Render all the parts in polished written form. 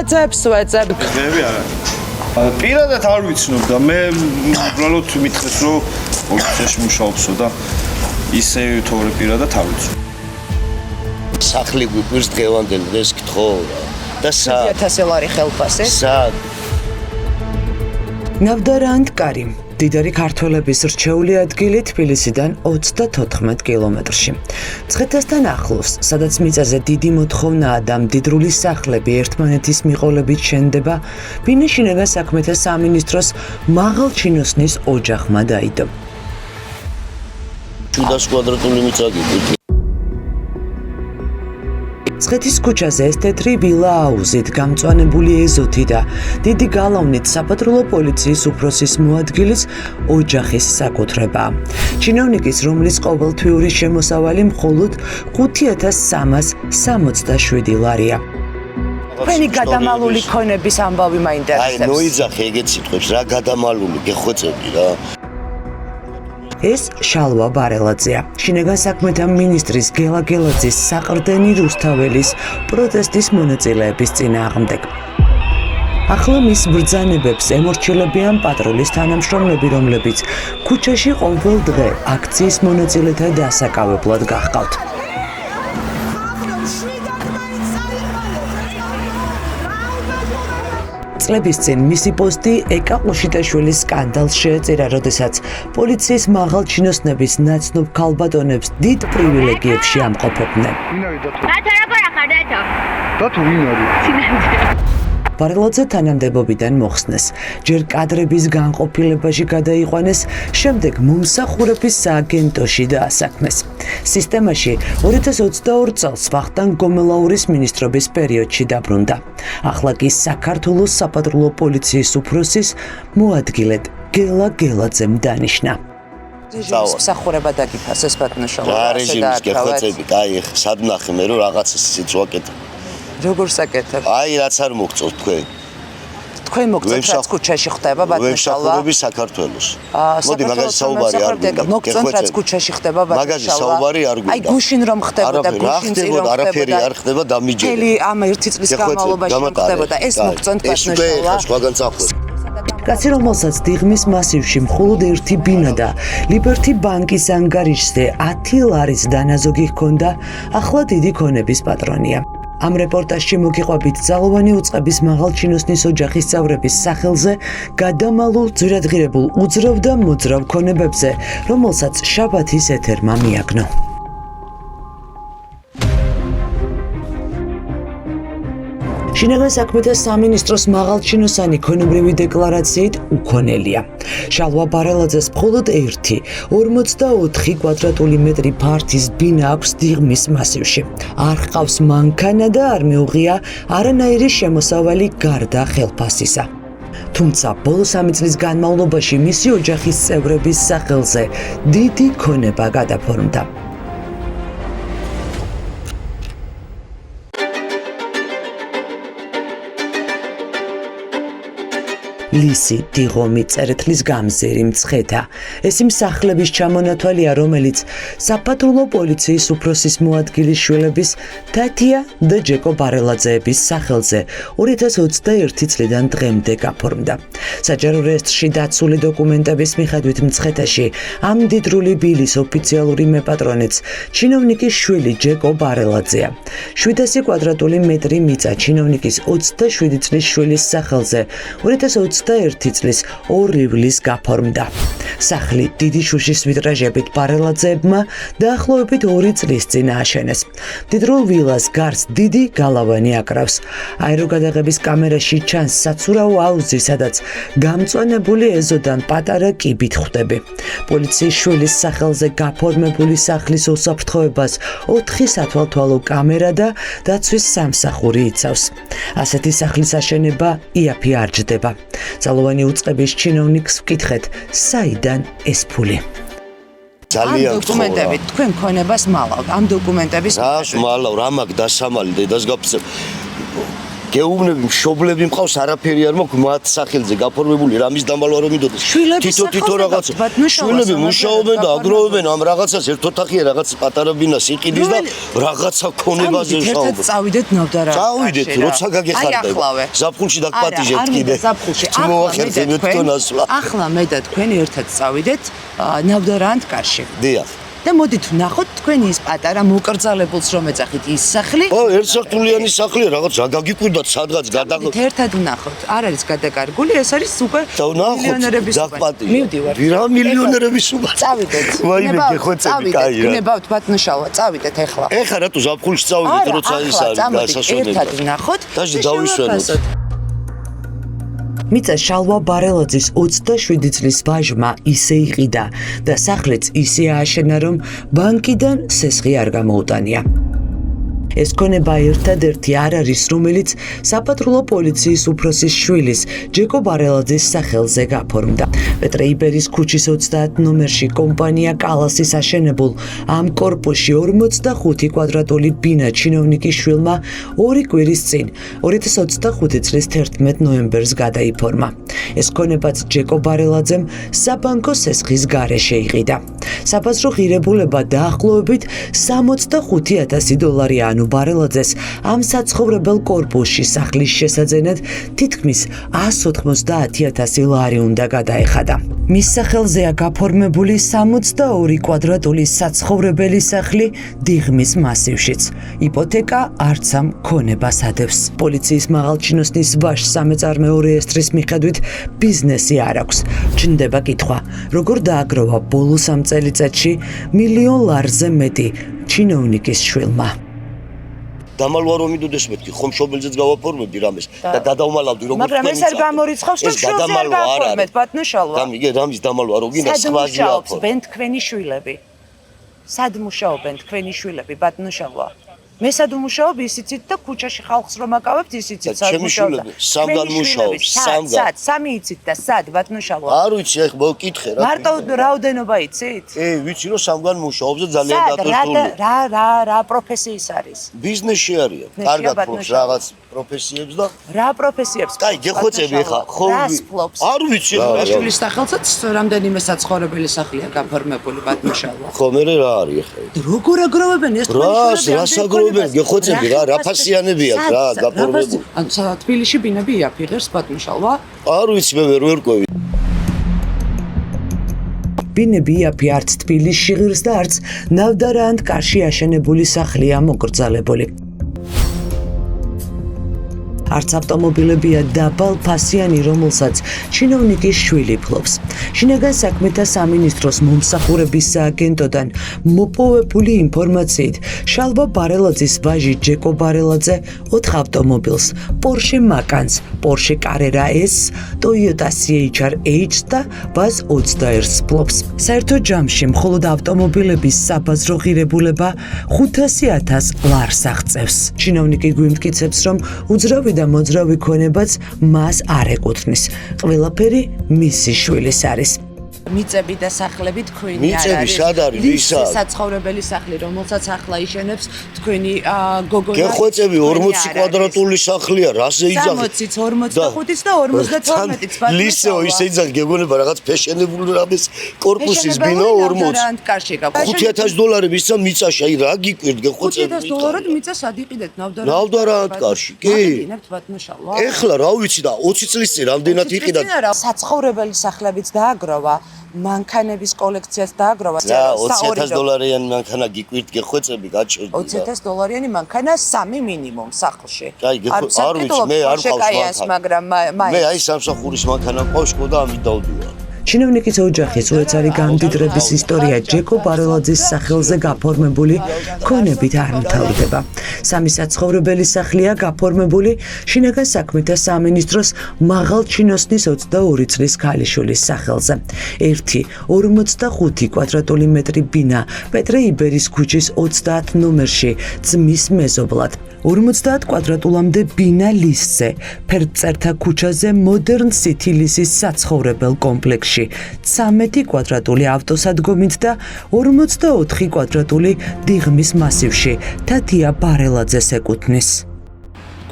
ვაძებს ვეძებ. მე არა. პირადად არ ვიცნობ და მე უბრალოდ მითხრეს რომ პოლიციაში მუშაობსო და ისე თორე პირადად არ ვიცნობ. სახლი გვიყვირს დღევანდელ დღეს გითხო და სად 1000 ლარი ხელფასი. სად ნავდარანტკარი დიდარი ქართველების რჩეული ადგილი თბილისიდან 34 კილომეტრში. მცხეთასთან ახლოს, სადაც მიწაზე დიდი მოთხოვნაა და მდიდრული სახლები ერთმანეთის მიყოლებით შენდება, ბინიშინება საქმეთა სამინისტროს მაღალჩინოსნის ოჯახმა დაიდო. 700 კვადრატული მიწა გიყვირს. მცხეთის ქუჩაზე ეს თეთრი ვილა აუზით გამწვანებული ეზოთი და დიდი გალავნით საფათრულო პოლიციის უფროსის მოადგილის ოჯახის საკუთრებაა. ჩინოვნიკის, რომლის ყოველთვიური შემოსავალი მხოლოდ 5367 ლარია. თქვენი გადამალული ქონების ამბავი აი მაინტერესებს. ნოიძახი ეგეთ სიტყვებს რა გადამალული გეხვეწები რა. ეს შალვა ბარელაძეა. შინაგან საქმეთა მინისტრის გელა გელაძის საყრდენი რუსთაველის პროტესტის მონაწილეების წინააღმდეგ. ახლა მის ბრძანებებს ემორჩილებიან პატრულის თანამშრომლები, რომლებიც ქუჩაში ყოველ დღე აქციის მონაწილეთა დასაკავებლად გახყავთ. წლების წინ მისი პოსტი ეკა ყოშიტაშვილის სკანდალს შეეწირა, როდესაც პოლიციის მაღალჩინოსნების ნაცნობ ქალბატონებს დიდ პრივილეგიებში ამყოფებდნენ. ბარელაძე თანამდებობიდან მოხსნეს, ჯერ კადრების განყოფილებაში გადაიყვანეს, შემდეგ მომსახურების სააგენტოში დაასაქმეს. სისტემაში 2022 წელს ვახტანგ გომელაურის ministrობის პერიოდში დაბრუნდა. ახლა კი საქართველოს საპატრულო პოლიციის უფროსის მოადგილედ გელა გელაძემ დანიშნა. მსახურება დაგიფასეს ბატონიშალა. რა რეჟიმის გეხვეწები, აი ხა სად ნახე მე რომ რაღაცას ისიც ვაკეთებ. როგორ საკეთებ? აი რაც არ მოგწევთ თქვენ. თქვენ მოგწევთ რაც ქუჩაში ხდება ბატონიშალა. ვემსახურები საქართველოს. მოდი მაგაზე საუბარი არ გვინდა. მოგწევთ რაც ქუჩაში ხდება ბატონიშალა. მაგაზე საუბარი არ გვინდა. აი გუშინ რომ ხდებოდა გუშინ წინ რომ არაფერი არ ხდება დამიჯერე. მთელი ამ 1 წლის განმავლობაში რომ ხდებოდა ეს მოგწევთ ბატონიშალა. ეს სხვაგან წახოს. კაცი, რომელსაც დიღმის მასივში მხოლოდ ერთი ბინა და ლიბერტი ბანკის ანგარიშზე 10 ლარის დანაზოგი ჰქონდა, ახლა დიდი ქონების პატრონია. ამ რეპორტაჟში მოგიყვებით ძალოვანი უწყების მაღალჩინოსნის ოჯახის წევრების სახელზე გადამალულ ძვირადღირებულ უძრავ და მოძრავ ქონებებზე, რომელსაც შაბათის ეთერმა მიაგნო. შინაგან საქმეთა სამინისტროს მაღალჩინოსანი ქონებრივი დეკლარაციით უქონელია. შალვა ბარელაძეს მხოლოდ ერთი 44 კვადრატული მეტრი ფართის ბინა აქვს დიღმის მასივში. არ ჰყავს მანქანა და არ მიუღია არანაირი შემოსავალი გარდა ხელფასისა. თუმცა ბოლო 3 წლის განმავლობაში მისი ოჯახის წევრების სახელზე დიდი ქონება გადაფორმდა. ლისი, დიღომი, წერეთლის გამზირი, მცხეთა. ეს იმ სახლების ჩამონათვალია, რომელიც საფათრულო პოლიციის უფროსის მოადგილის შვილების თათია და ჯეკო ბარელაძეების სახელზე 2021 წლიდან დღემდე გაფორმდა. საჯარო რეესტრში დაცული დოკუმენტების მიხედვით მცხეთაში ამ მდიდრული ბილის ოფიციალური მეპატრონეც ჩინოვნიკის შვილი ჯეკო ბარელაძეა. 700 კვადრატული მეტრი მიწა ჩინოვნიკის 27 წლის შვილის სახელზე 2021 წლის 2 ივლისს გაფორმდა. სახლი დიდი შუშის ვიტრაჟებით ბარელაძეებმა დაახლოებით 2 წლის წინ ააშენეს. მდიდრულ ვილას გარს დიდი გალავანი აკრავს. აეროგადაღების კამერაში ჩანს საცურაო აუზი, სადაც გამწვანებული ეზოდან პატარა კიბით ხვდები. პოლიციის შვილის სახელზე გაფორმებული სახლის უსაფრთხოებას 4 სათვალთვალო კამერა და დაცვის სამსახური იცავს. ასეთი სახლის აშენება იაფი არ ჯდება. ძალოვანი უწყების ჩინოვნიკს ვკითხეთ, საიდან ეს ფული? ძალიან დოკუმენტები თქვენ ქონებას მალავთ. ამ დოკუმენტების რას მალავ, რა მაგ დასამალი დედას გაფცე. გეუბნები, მშობლები მყავს, არაფერი არ მაქვს მათ სახელზე გაფორმებული რამის დამალვა რომ მიდოდეს. თითო რაღაცა. შვილები მუშაობენ და აგროვებენ ამ რაღაცას ერთ ოთახია რაღაც პატარა ბინა სიყიდის და რაღაცა ქონებაზე ვსაუბრობ. წავიდეთ ნავდარა. წავიდეთ, როცა გაგეხარდება. ზაფხულში დაგპატიჟეთ კიდე. თუ მოახერხეთ თვითონასვლა. ახლა მე და თქვენი ერთად წავიდეთ ნავდარანთ კარში. დიახ. და მოდით ვნახოთ თქვენი ის პატარა მოკრძალებულს რომ ეძახით ის სახლი. ერთსართულიანი სახლია, რაღაც რა გაგიკვირდათ სადღაც გადაგოთ. ერთად ვნახოთ. არ არის გადაკარგული, ეს არის უკვე მილიონერების დაგპატიჟე. მივდივარ. რა მილიონერების უბრალოდ. წავიდეთ. ვაიმე, გეხოცები, კაი რა. გნებავთ ბატონშალვა, წავიდეთ ახლა. ეხლა რატო ზაფხულში წავიდეთ, როცა ის არის გასასვენებელი. ერთად ვნახოთ. დაჟე დავისვენოთ. მიწა შალვა ბარელაძის 27 წლის ვაჟმა ისე იყიდა და სახლიც ისე ააშენა, რომ ბანკიდან სესხი არ გამოუტანია. ეს ქონება ერთადერთი არ არის, რომელიც საპატრულო პოლიციის უფროსის შვილის ჯეკო ბარელაძის სახელზე გაფორმდა. პეტრე იბერის ქუჩის 30 ნომერში კომპანია კალასის აშენებულ ამ კორპუსში 45 კვადრატული ბინა ჩინოვნიკის შვილმა 2 კვირის წინ 2025 წლის 11 ნოემბერს გადაიფორმა. ეს ქონებაც ჯეკო ბარელაძემ საბანკო სესხის გარეშე იყიდა. საბაზრო ღირებულება დაახლოებით $65,000 ანუ ბარელაძეს ამ საცხოვრებელ კორპუსში სახლის შესაძენად თითქმის $190,000 უნდა გადაეხადა. მის სახელზეა გაფორმებული 62 კვადრატული საცხოვრებელი სახლი დიღმის მასივშიც. იპოთეკა არც ამ ქონებას ადევს. პოლიციის მაღალჩინოსნის ვაჟს სამეწარმეო რეესტრის მიხედვით ბიზნესი არ აქვს. ჩნდება კითხვა, როგორ დააგროვა ბოლო 3 წელიწადში $1,000,000-ზე მეტი ჩინოვნიკის შვილმა. დამალვა რომ მიდოდეს მეთქი, ხომ მშობელზეც გავაფორმებდი რამეს და გადავმალავდი როგორ მაგრამ ეს არ გამორიცხავს და შვილზე არ გაფორმეთ ბატონშალვა. გამიგე რამის დამალვა რო გინდა სხვა მუშაობს ბენ თქვენი შვილები. სად მუშაობენ თქვენი შვილები ბატონშალვა? მე სად ვმუშაობ ისიცით და ქუჩაში ხალხს რომ აკავებთ ისიცით სად მუშაობთ? სამგან მუშაობს, სამგან. სად? სამი იცით და სად ბატონშალვა? არ ვიცი, ახ მოკითხე რა. მარტო რაოდენობა იცით? ვიცი რომ სამგან მუშაობს და ძალიან დატვირთული. რა პროფესიის არის? ბიზნესში არიან. კარგად ფლობს რაღაც პროფესიებს და რა პროფესიებს? კაი, გეხოცები ხა, ხო? არ ვიცი რა. შვილის სახელსაც რამდენიმე საცხოვრებელი სახლია გაფორმებული ბატონშალვა. ხო, მე რა არის ხა? როგორ აგროვებენ ეს თქვენი გეხოცები რა, რაფასიანებია რა, გაფორმებული. ან თბილისში ბინები იაფიღებს ბატონშალვა? არ ვიცი, მე ვერ ვერკვევი. ბინები იაფი არც თბილისში ღირს და არც ნავდარანთ კარში აშენებული სახლია მოკრძალებული. არც ავტომობილებია დაბალ ფასიანი, რომელსაც ჩინოვნიკის შვილი ფლობს. შინაგან საქმეთა სამინისტროს მომსახურების სააგენტოდან მოპოვებული ინფორმაციით, შალვა ბარელაძის ვაჟი ჯეკო ბარელაძე 4 ავტომობილს, Porsche Macan's, Porsche Carrera S, Toyota CHR-H და VAZ 21-ს ფლობს. საერთო ჯამში მხოლოდ ავტომობილების საბაზრო ღირებულება $500,000 აღწევს. ჩინოვნიკი გვიმტკიცებს, რომ უძრავი და მოძრავი ქონებაც მას არ ეკუთვნის. ყველაფერი მისი შვილის არის. მიწები და სახლები თქვენი არ არის. მიწები სად არის? ვისა? საცხოვრებელი სახლი, რომელსაც ახლა იშენებს თქვენი გოგონა. გეხოცები 40 კვადრატული სახლია, რაზე იძახი? 60-იც, 45-იც და 52-იც ბატონო. ლისეო ისე იძახი, გეგონება რაღაც ფეშენებული რამის კორპუსის ბინა 40. $5,000 მისცა მიწაში, აი რა გიკვირთ გეხოცები? $5,000 მიწა სად იყიდეთ ნავდარანთ? ნავდარანთ კარში, კი. მოგინებთ ბატონშალვა? ეხლა რა ვიცი და 20 წლის წინ რამდენად იყიდა? საცხოვრებელი სახლებიც დააგროვა. მანქანების კოლექციას დააგროვა. $20,000-იანი მანქანა გიკვირთ გეხვეწები გაჩერდა. $20,000-იანი მანქანა 3 მინიმუმ სახლში. აი, არ ვიცი, მე არ მყავს მაგრამ მე აი სამსახურის მანქანა მყავს და ამით დავდივარ. ჩინოვნიკის ოჯახის უეცარი გამდიდრების ისტორია ჯეკო ბარელაძის სახელზე გაფორმებული ქონებით არ მთავრდება. 3 საცხოვრებელი სახლია გაფორმებული შინაგან საქმეთა სამინისტროს მაღალჩინოსნის 22 წლის ქალიშვილის სახელზე. 1 45 კვადრატული მეტრი ბინა პეტრე იბერის ქუჩის 30 ნომერში ძმის მეზობლად. 50 კვადრატულამდე ბინა ლისზე, ფერწერთა ქუჩაზე მოდერნ სითილისის საცხოვრებელ კომპლექსში, 13 კვადრატული ავტოსადგომით და 44 კვადრატული დიღმის მასივში თათია ბარელაძეს ეკუთვნის.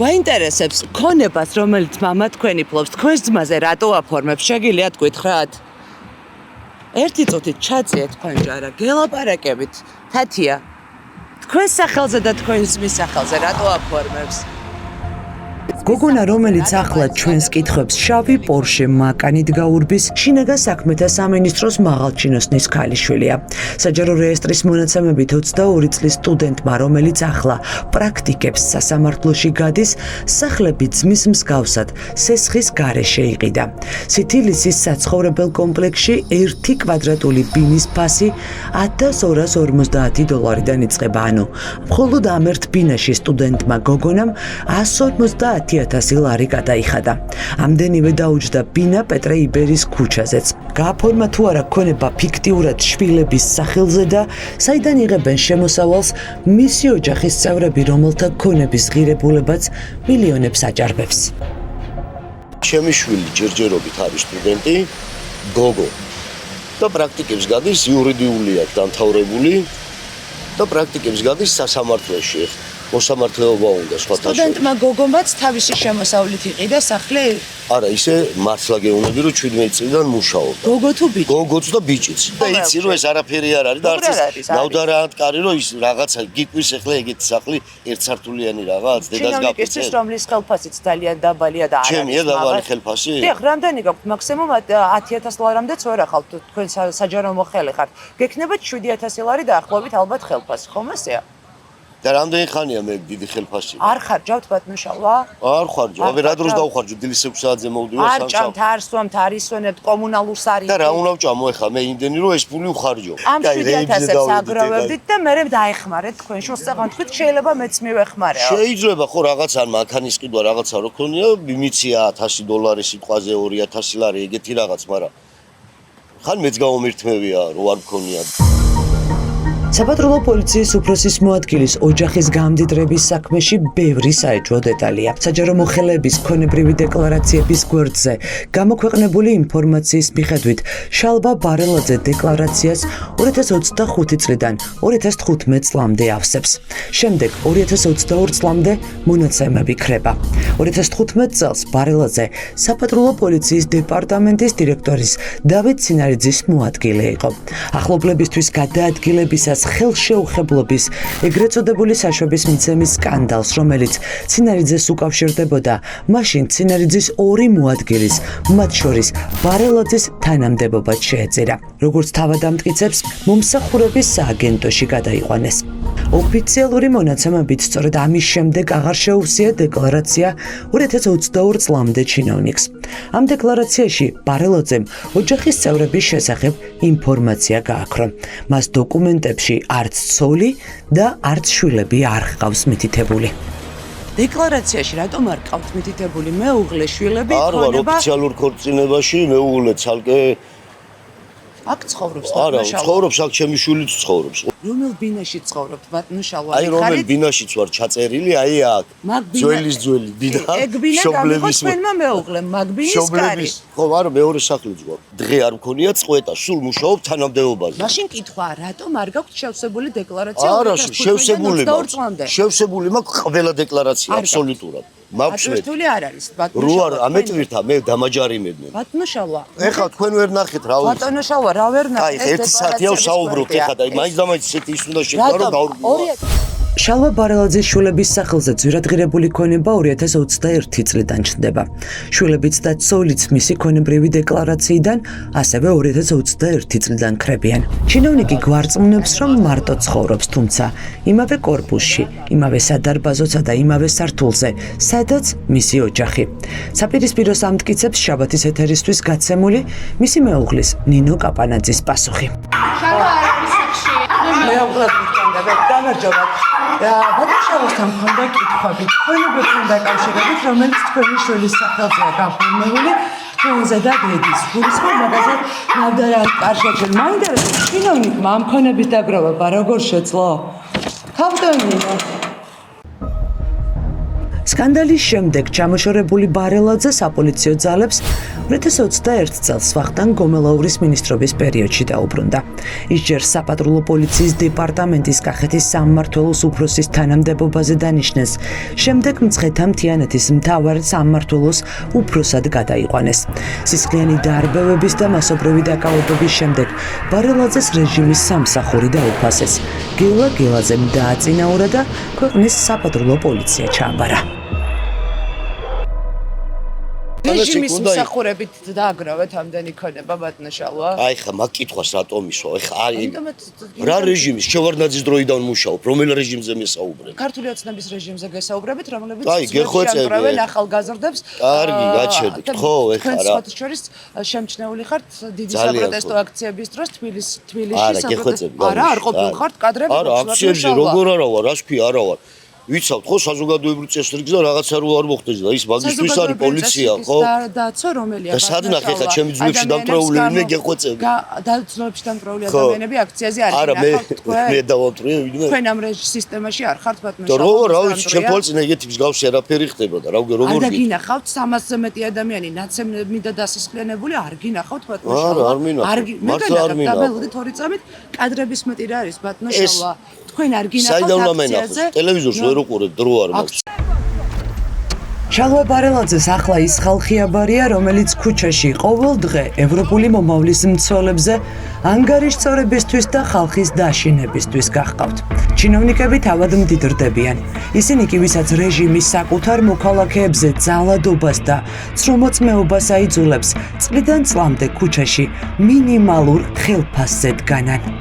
გვაინტერესებს ქონებას, რომელიც მამა თქვენი ფლობს, თქვენს ძმაზე რატო აფორმებს? შეგიძლიათ გითხრათ? ერთი წუთით ჩაწიეთ ფანჯარა, გელაპარაკებით. თათია, თქვენს სახელზე და თქვენს ძმის სახელზე რატო აფორმებს? გოგონა, რომელიც ახლა ჩვენს კითხვებს შავი პორშე მაკანით გაურბის, შინაგან საქმეთა სამინისტროს მაღალჩინოსნის ქალიშვილია. საჯარო რეესტრის მონაცემებით 22 წლის სტუდენტმა, რომელიც ახლა პრაქტიკებს სასამართლოში გადის, სახლები ძმის მსგავსად სესხის გარეშე იყიდა. სითილისის საცხოვრებელ კომპლექსში 1 კვადრატული ბინის ფასი $1250-დან იწყება, ანუ მხოლოდ ამ ერთ ბინაში სტუდენტმა გოგონამ 150,000 ლარი გადაიხადა. ამდენივე დაუჯდა ბინა პეტრე იბერის ქუჩაზეც. გააფორმა თუ არა ქონება ფიქტიურად შვილების სახელზე და საიდან იღებენ შემოსავალს მისი ოჯახის წევრები, რომელთა ქონების ღირებულებაც მილიონებს აჭარბებს. ჩემი შვილი ჯერჯერობით არის სტუდენტი, გოგო. და პრაქტიკებს გადის, იურიდიული აქვს დამთავრებული და პრაქტიკებს გადის სასამართლოში. მოსამართლეობა უნდა სხვათა შორის. სტუდენტმა გოგომაც თავისი შემოსავლით იყიდა სახლი? არა, ისე მართლა გეუბნები, რომ 17 წლიდან მუშაობ. გოგო თუ ბიჭი? გოგოც და ბიჭიც. და იცი რომ ეს არაფერი არ არის და არც ნავდარაანტკარი რომ ის რაღაცა გიკვირს ახლა ეგეთი სახლი ერთსართულიანი რაღაც დედას გაფიცე. ჩემი რომლის ხელფასიც ძალიან დაბალია და არ არის. ჩემია დაბალი ხელფასი? დიახ, რამდენი გაქვთ? მაქსიმუმ 10,000 ლარამდეც ვერ ახალთ, თქვენ საჯარო მოხელი ხართ. გექნებათ 7,000 ლარი დაახლოებით ალბათ ხელფასი, ხომ ასეა? და რამდენი ხანია მე დიდი ხელფასი? არ ხარჯავთ ბატონიშალვა? არ ხარჯავ. აბა რა დროს დავხარჯო? დილის 6 საათზე მოვდივარ არ ჭამთ, არ სვამთ, არ ისვენებთ, კომუნალურს არ და რა უნდა ვჭამო ახლა მე იმდენი რომ ეს ფული ვხარჯო. ამ 7,000-ს აგროვებდით და მე დაეხმარეთ თქვენ შოსაღან თქვით შეიძლება მეც მივეხმარეო. შეიძლება ხო რაღაცა მანქანის ყიდვა რაღაცა რო ქონია, მიცია $100 სიტყვაზე 2,000 ლარი ეგეთი რაღაც, მაგრამ ხან მეც გამომირთმევია რო არ მქონია. საპატრულო პოლიციის უფროსის მოადგილის ოჯახის გამდიდრების საქმეში ბევრი საეჭვო დეტალია. საჯარო მოხელეების ქონებრივი დეკლარაციების გვერდზე გამოქვეყნებული ინფორმაციის მიხედვით, შალვა ბარელაძე დეკლარაციას 2025 წლიდან 2015 წლამდე ავსებს. შემდეგ 2022 წლამდე მონაცემები ქრება. 2015 წელს ბარელაძე საპატრულო პოლიციის დეპარტამენტის დირექტორის დავით ცინარიძის მოადგილე იყო. ახლობლებისთვის გადაადგილებისას ხელშეუხებლობის ეგრეთ წოდებული საშვების მიცემის სკანდალს, რომელიც ცინარიძეს უკავშირდებოდა, მაშინ ცინარიძის 2 მოადგილის, მათ შორის ბარელაძის თანამდებობაც შეეწირა. როგორც თავად ამტკიცებს, მომსახურების სააგენტოში გადაიყვანეს. ოფიციალური მონაცემებით, სწორედ ამის შემდეგ აღარ შეუვსია დეკლარაცია 2022 წლამდე ჩინოვნიკს. ამ დეკლარაციაში ბარელაძემ ოჯახის წევრების შესახებ ინფორმაცია გააქრო. მას დოკუმენტებში არც ცოლი და არც შვილები არ ჰყავს მითითებული. დეკლარაციაში რატომ არ ჰყავთ მითითებული მეუღლე, შვილები, არ ვარ ოფიციალურ ქორწინებაში, მეუღლე ცალკე აქ ცხოვრობს არა, ცხოვრობს აქ ჩემი შვილიც ცხოვრობს. რომელ ბინაში ცხოვრობთ ბატონიშალვა? აი რომელ ბინაშიც ვარ ჩაწერილი, აი აქ. ძველის ძველი ბინა. ეგ ბინა გამიყოს თქვენმა მეუღლემ, მაგ ბინის კარი. ხო, არა, მეორე სახლიც ვარ. დღე არ მქონია წყვეტა, სულ მუშაობ თანამდებობაზე. მაშინ კითხვა, რატომ არ გაქვთ შევსებული დეკლარაცია? არა, შევსებული მაქვს ყველა დეკლარაცია აბსოლუტურად. მაქვს მე. რთული არ არის ბატონიშალვა. რო არ ამეტვირთა მე დამაჯარიმებდნენ. ბატონიშალვა. ეხლა თქვენ ვერ ნახეთ რა ვიცი. ბატონიშალვა, რა ვერ ნახეთ? აი, 1 საათია ვსაუბრობთ ეხლა და მაინც და მაინც ისეთი ის უნდა შეკარო და დავრგო. შალვა ბარელაძის შვილების სახელზე ძვირადღირებული ქონება 2021 წლიდან ჩნდება. შვილებიც და ცოლიც მისი ქონებრივი დეკლარაციიდან ასევე 2021 წლიდან ქრებიან. ჩინოვნიკი გვარწმუნებს, რომ მარტო ცხოვრობს, თუმცა იმავე კორპუსში, იმავე სადარბაზოცა და იმავე სართულზე, სადაც მისი ოჯახი. საპირისპიროს ამტკიცებს შაბათის ეთერისთვის გაცემული მისი მეუღლის ნინო კაპანაძის პასუხი. გამარჯობათ. ბატონიშალვასთან მქონდა კითხვები, თქვენებთან დაკავშირებით, რომელიც თქვენი შვილის სახელზეა გაფორმებული, თქვენზე და დედის. გულისხმობ მაგალითად ნავდარაანტკარში. მაინტერესებს ჩინოვნიკმა ამ ქონების დაგროვება როგორ შეძლო? თავდანინო. სკანდალის შემდეგ ჩამოშორებული ბარელაძე საპოლიციო ძალებს 2021 წელს ვახტანგ გომელაურის ministrობის პერიოდში დაუბრუნდა. ის ჯერ საპატრულო პოლიციის დეპარტამენტის კახეთის სამმართველოს უფროსის თანამდებობაზე დანიშნეს, შემდეგ მცხეთა მთიანეთის მთავარ სამმართველოს უფროსად გადაიყვანეს. სისხლიანი დარბევების და მასობრივი დაკავებების შემდეგ ბარელაძეს რეჟიმის სამსახური დაუფასეს. გელა გელაძემ დააწინაურა და ქვეყნის საპატრულო პოლიცია ჩააბარა. რეჟიმის მსახურებით დააგროვეთ ამდენი ქონება ბატონიშალვა? აი ხა მაგ კითხვას რატომ ისვა? ეხა აი რა რეჟიმის შევარდნაძის დროიდან მუშაობ, რომელ რეჟიმზე მესაუბრებ? ქართული ოცნების რეჟიმზე გესაუბრებით, რომლებიც აი, გეხვეწები. შეამკრავენ ახალგაზრდებს. კარგი, გაჩერდით, ხო, ეხა რა. თქვენ შორის შემჩნეული ხართ დიდი საპროტესტო აქციების დროს თბილისში არა, გეხვეწები. არა, არ ყოფილიყართ კადრები? არა, აქციებზე როგორ არა ვარ, რას ქვია, არა ვარ. ვიცავთ ხო საზოგადოებრივ წესრიგს და რაღაცა რო არ მოხდეს და ის მაგისტრის არის პოლიცია ხო? დაცო რომელია? და სადნახ ეხა ჩემი ძვლებში დამტრეულები გეხვეწები. ძვლებში დამტრეული ადამიანები აქციაზე არ არა მე დავამტრე ვინმე. თქვენ ამ სისტემაში არ ხართ ბატონო? და რო რა ვიცი ჩემ პოლიცია ეგეთი მსგავსი არაფერი ხდება და რა როგორ არ გინახავთ 300-ზე მეტი ადამიანი ნაცემნები და დასასხლიანებული არ გინახავთ ბატონო? არა არ მინახავთ. მართლა არ მინახავთ. დაბელოდით 2 წამით კადრების მეტი რა არის ბატონო შალვა? თქვენ არ გინახავთ აქციაზე? ტელევიზორს ვერ უყურებ, დრო არ მაქვს. შალვა ბარელაძეს ახლა ის ხალხი აბარია, რომელიც ქუჩაში ყოველ დღე ევროპული მომავლის მცველებზე ანგარიშწორებისთვის და ხალხის დაშინებისთვის გაჰყავთ. ჩინოვნიკები თავად მდიდრდებიან. ისინი კი ვისაც რეჟიმის საკუთარ მოქალაქეებზე ძალადობას და ცრომოწმეობას აიძულებს, წლიდან წლამდე ქუჩაში მინიმალურ ხელფასზე დგანან.